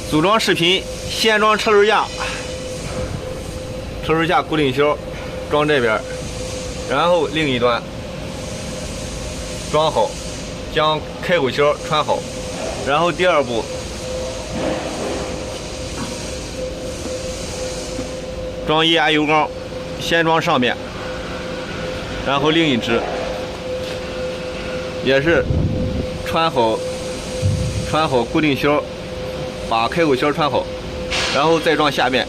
组装视频，先装车轮架，车轮架固定销装这边，然后另一端装好，将开口销穿好，然后第二步装液压油缸，先装上面，然后另一只也是穿好固定销，把开口销穿好，然后再装下面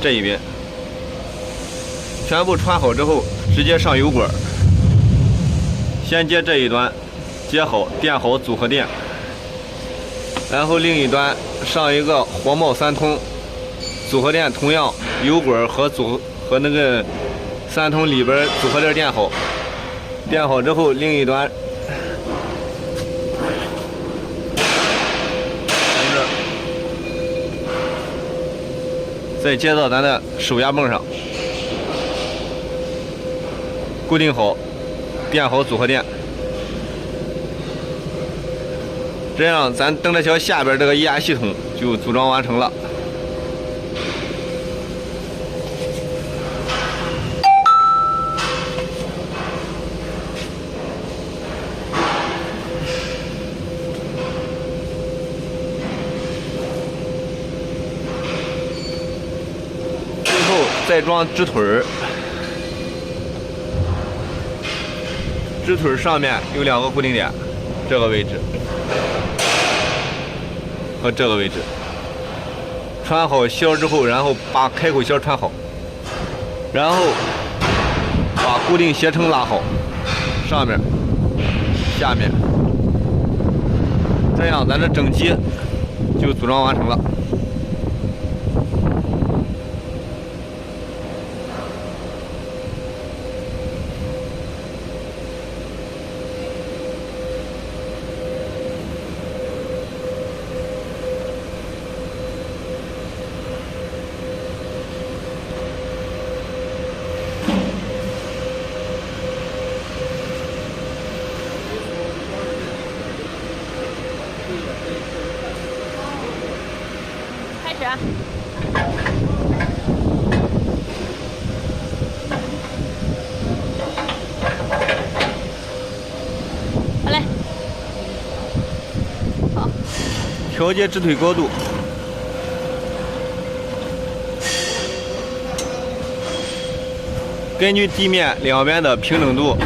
这一边，全部穿好之后，直接上油管，先接这一端，接好垫好组合垫，然后另一端上一个活贸3通组合垫，同样油管和那个3通里边组合垫垫好，垫好之后，另一端再接到咱的手压泵上，固定好，垫好组合垫，这样咱蹬着桥下边这个液压系统就组装完成了。再装支腿儿，支腿上面有2个固定点，这个位置和这个位置。穿好销之后，然后把开口销穿好，然后把固定鞋撑拉好，上面、下面，这样咱这整机就组装完成了。开始啊！好嘞，好，调节支腿高度，根据地面两边的平整度，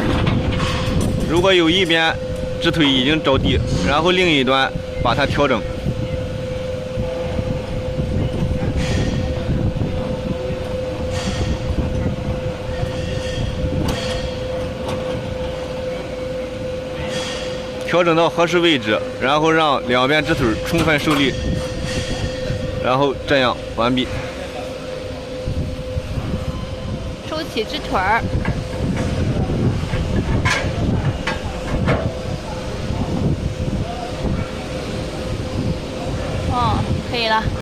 如果有一边支腿已经着地，然后另一端把它调整。调整到合适位置，然后让两边支腿充分受力，然后这样完毕。收起支腿儿，哦，可以了。